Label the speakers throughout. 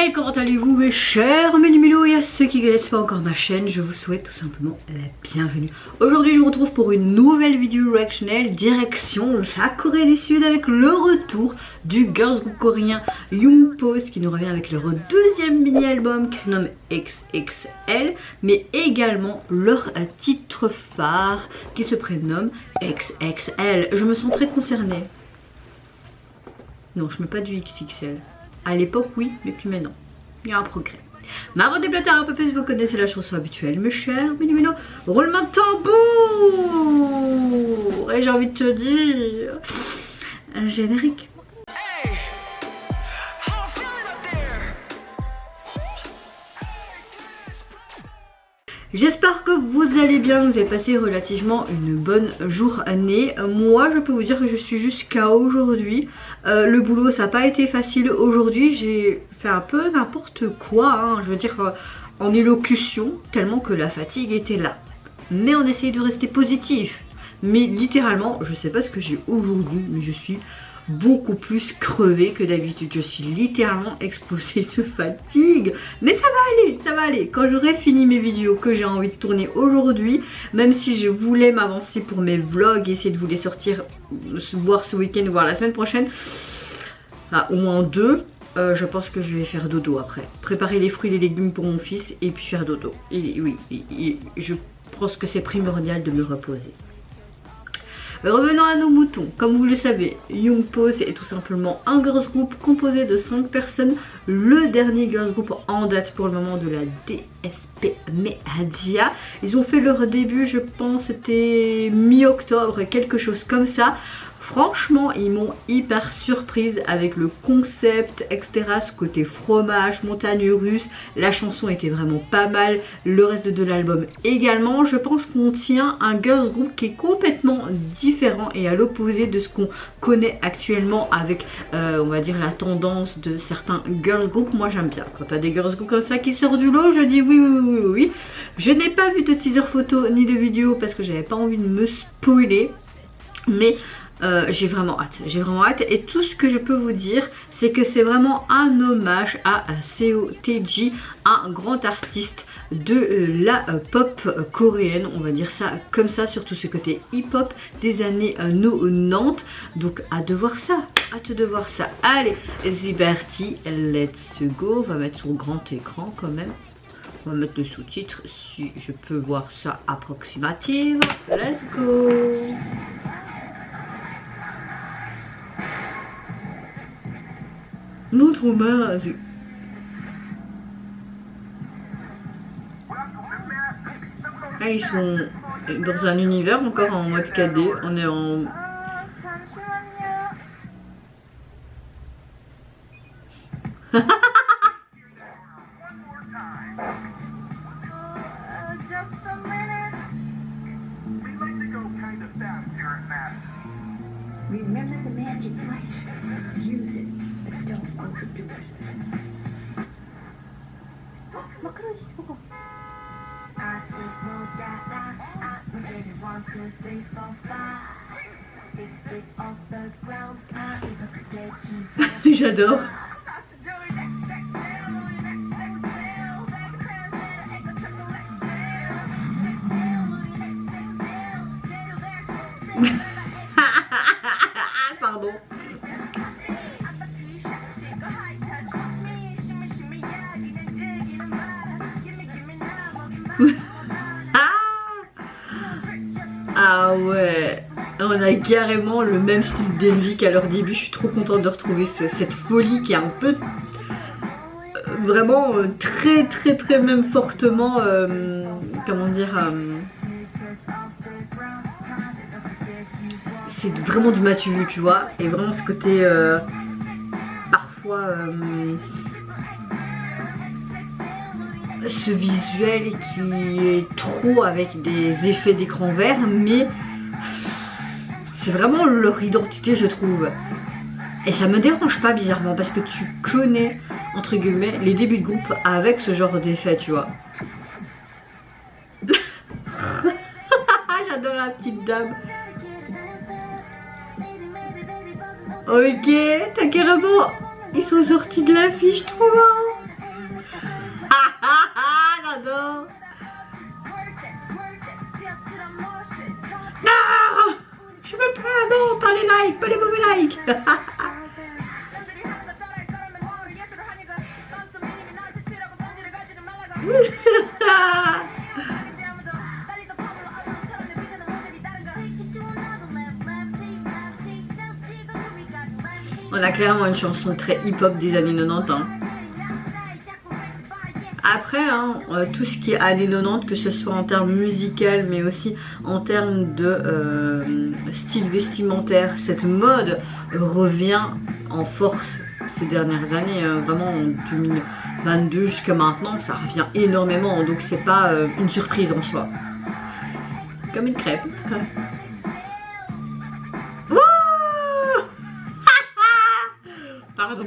Speaker 1: Hey, comment allez-vous mes chers Mélumélo, et à ceux qui ne connaissent pas encore ma chaîne, je vous souhaite tout simplement la bienvenue. Aujourd'hui je vous retrouve pour une nouvelle vidéo reactionnelle direction la Corée du Sud avec le retour du girls group coréen Youngpost qui nous revient avec leur deuxième mini-album qui se nomme XXL, mais également leur titre phare qui se prénomme XXL. Je me sens très concernée. Non, je mets pas du XXL. À l'époque oui, mais puis maintenant, il y a un progrès. Mais avant de déblater un peu plus, vous connaissez la chanson habituelle, mes chers Mélumélo. Roulement de tambour. Et j'ai envie de te dire, un générique. J'espère que vous allez bien, vous avez passé relativement une bonne journée. Moi je peux vous dire que je suis juste KO aujourd'hui. Le boulot ça n'a pas été facile aujourd'hui, j'ai fait un peu n'importe quoi, hein. Je veux dire en élocution, tellement que la fatigue était là. Mais on essaye de rester positif. Mais littéralement, je sais pas ce que j'ai aujourd'hui, mais je suis beaucoup plus crevée que d'habitude. Je suis littéralement explosée de fatigue, mais ça va aller. Quand j'aurai fini mes vidéos que j'ai envie de tourner aujourd'hui, même si je voulais m'avancer pour mes vlogs, essayer de vous les sortir, voir ce week-end, voir la semaine prochaine, au moins 2, je pense que je vais faire dodo après. Préparer les fruits et les légumes pour mon fils et puis faire dodo. Et oui, je pense que c'est primordial de me reposer. Revenons à nos moutons. Comme vous le savez, Youngpost est tout simplement un girls group composé de 5 personnes. Le dernier girls group en date pour le moment de la DSP Media. Ils ont fait leur début, je pense, c'était mi-octobre, quelque chose comme ça. Franchement, ils m'ont hyper surprise avec le concept, etc. Ce côté fromage, montagne russe. La chanson était vraiment pas mal. Le reste de l'album également. Je pense qu'on tient un girls group qui est complètement différent et à l'opposé de ce qu'on connaît actuellement avec, on va dire, la tendance de certains girls group. Moi, j'aime bien. Quand t'as des girls group comme ça qui sortent du lot, je dis oui. Je n'ai pas vu de teaser photo ni de vidéo parce que j'avais pas envie de me spoiler. Mais j'ai vraiment hâte et tout ce que je peux vous dire c'est que c'est vraiment un hommage à Seo Taiji, un grand artiste de la pop coréenne, on va dire ça comme ça, surtout ce côté hip-hop des années 90. Donc hâte de voir ça, Allez, c'est parti, let's go. On va mettre sur grand écran quand même. On va mettre le sous-titre si je peux voir ça approximative. Let's go. Notre main. Là ils sont dans un univers encore en mode 4D. On est en...
Speaker 2: Remember the magic flash. Use it, but don't overdo it. 마카로니 먹어.
Speaker 1: J'adore. Pardon. Ah ouais, on a carrément le même style d'Envy qu'à leur début. Je suis trop contente de retrouver cette folie qui est un peu vraiment très même fortement comment dire, c'est vraiment du matu vu, tu vois, et vraiment ce côté parfois ce visuel qui est trop avec des effets d'écran vert, mais c'est vraiment leur identité, je trouve. Et ça me dérange pas bizarrement parce que tu connais entre guillemets les débuts de groupe avec ce genre d'effet, tu vois. J'adore la petite dame. Ok, t'as carrément... Ils sont sortis de l'affiche, trop marrant. J'adore. Non, je veux pas, non, pas les likes, pas les mauvais likes. On a clairement une chanson très hip-hop des années 90. Hein. Après, hein, tout ce qui est années 90, que ce soit en termes musical, mais aussi en termes de style vestimentaire, cette mode revient en force ces dernières années. Vraiment, en 2022 jusqu'à maintenant, ça revient énormément. Donc, c'est pas une surprise en soi. Comme une crêpe. Pardon.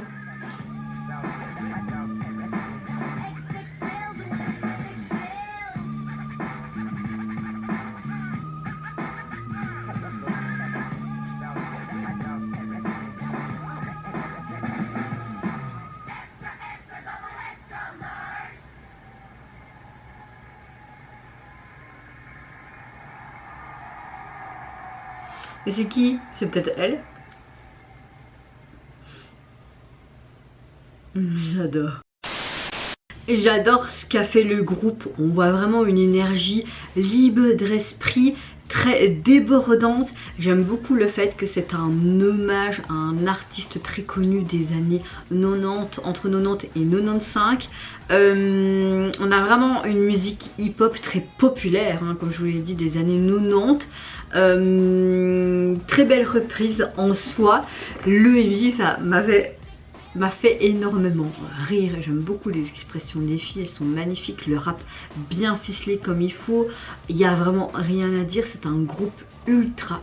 Speaker 1: Et c'est qui? C'est peut-être elle? J'adore. J'adore ce qu'a fait le groupe. On voit vraiment une énergie libre d'esprit, très débordante. J'aime beaucoup le fait que c'est un hommage à un artiste très connu des années 90, entre 90 et 95. On a vraiment une musique hip-hop très populaire, hein, comme je vous l'ai dit, des années 90. Très belle reprise en soi. Le MV m'a fait énormément rire. J'aime beaucoup les expressions des filles, elles sont magnifiques. Le rap bien ficelé comme il faut. Il n'y a vraiment rien à dire. C'est un groupe ultra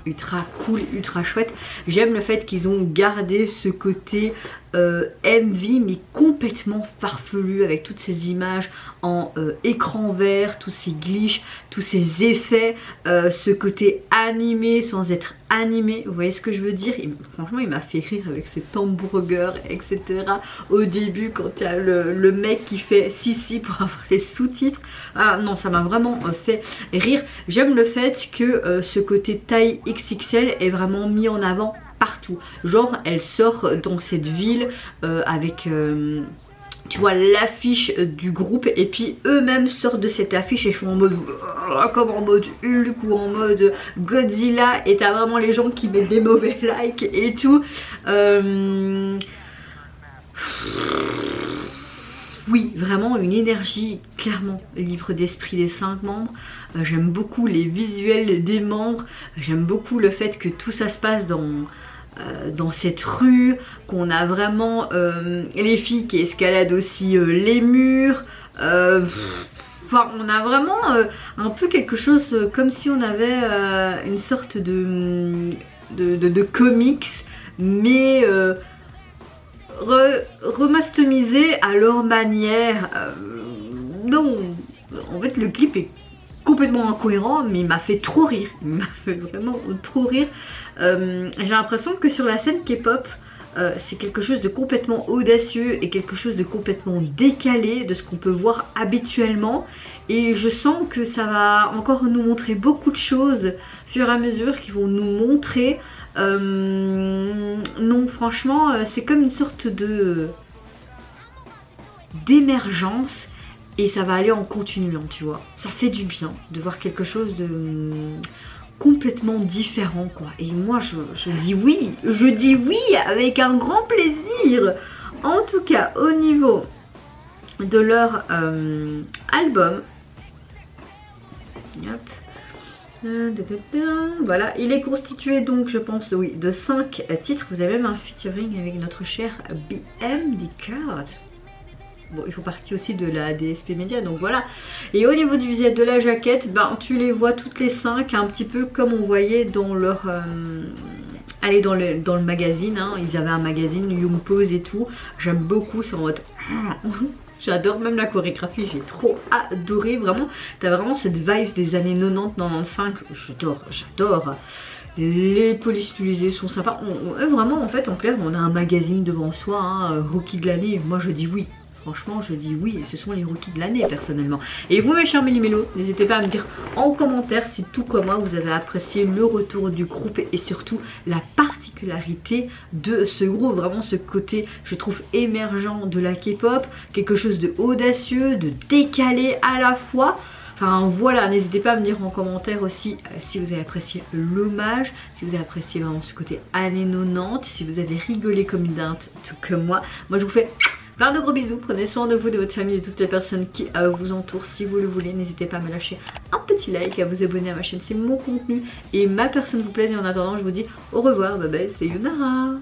Speaker 1: cool, ultra chouette. J'aime le fait qu'ils ont gardé ce côté MV mais complètement farfelu, avec toutes ces images en écran vert, tous ces glitches, tous ces effets, ce côté animé sans être animé, vous voyez ce que je veux dire. Franchement il m'a fait rire avec ses hamburgers etc. Au début quand il y a le mec qui fait si pour avoir les sous-titres. Ah non, ça m'a vraiment fait rire. J'aime le fait que ce côté taille XXL est vraiment mis en avant partout. Genre elle sort dans cette ville avec tu vois l'affiche du groupe, et puis eux-mêmes sortent de cette affiche et font en mode comme en mode Hulk ou en mode Godzilla, et t'as vraiment les gens qui mettent des mauvais likes et tout. Oui, vraiment une énergie clairement libre d'esprit des 5 membres. J'aime beaucoup les visuels des membres. J'aime beaucoup le fait que tout ça se passe dans cette rue, qu'on a vraiment les filles qui escaladent aussi les murs. Enfin, on a vraiment un peu quelque chose comme si on avait une sorte de comics, mais remasterisé à leur manière. Non, en fait le clip est complètement incohérent, mais il m'a fait trop rire. Il m'a fait vraiment trop rire. J'ai l'impression que sur la scène K-pop, c'est quelque chose de complètement audacieux et quelque chose de complètement décalé de ce qu'on peut voir habituellement. Et je sens que ça va encore nous montrer beaucoup de choses au fur et à mesure, qui vont nous montrer. Non, franchement, c'est comme une sorte d'émergence. Et ça va aller en continuant, tu vois. Ça fait du bien de voir quelque chose de complètement différent, quoi. Et moi, je dis oui. Je dis oui avec un grand plaisir. En tout cas, au niveau de leur album. Hop. Voilà, il est constitué donc, je pense, oui, de 5 titres. Vous avez même un featuring avec notre cher BM Card. Bon, ils font partie aussi de la DSP Media, donc voilà. Et au niveau du visuel de la jaquette, ben tu les vois toutes les 5, un petit peu comme on voyait dans leur allez, dans le magazine, hein. Ils avaient un magazine Young Pose et tout. J'aime beaucoup, c'est en mode j'adore même la chorégraphie, j'ai trop adoré. Vraiment, t'as vraiment cette vibe des années 90-95. J'adore. Les polices utilisées sont sympas. Vraiment, en fait, en clair, on a un magazine devant soi, hein, rookie de l'année. Moi, je dis oui. franchement je dis oui, ce sont les rookies de l'année personnellement. Et vous mes chers méli-mélos, n'hésitez pas à me dire en commentaire si tout comme moi vous avez apprécié le retour du groupe et surtout la particularité de ce groupe, vraiment ce côté je trouve émergent de la K-pop, quelque chose de audacieux, de décalé à la fois. Enfin voilà, n'hésitez pas à me dire en commentaire aussi si vous avez apprécié l'hommage, si vous avez apprécié vraiment ce côté années 90, si vous avez rigolé comme une dinde tout comme moi. Moi je vous fais plein de gros bisous, prenez soin de vous, de votre famille, de toutes les personnes qui vous entourent si vous le voulez. N'hésitez pas à me lâcher un petit like, à vous abonner à ma chaîne si mon contenu et ma personne vous plaisent. Et en attendant je vous dis au revoir, bye bye, c'est Yunara.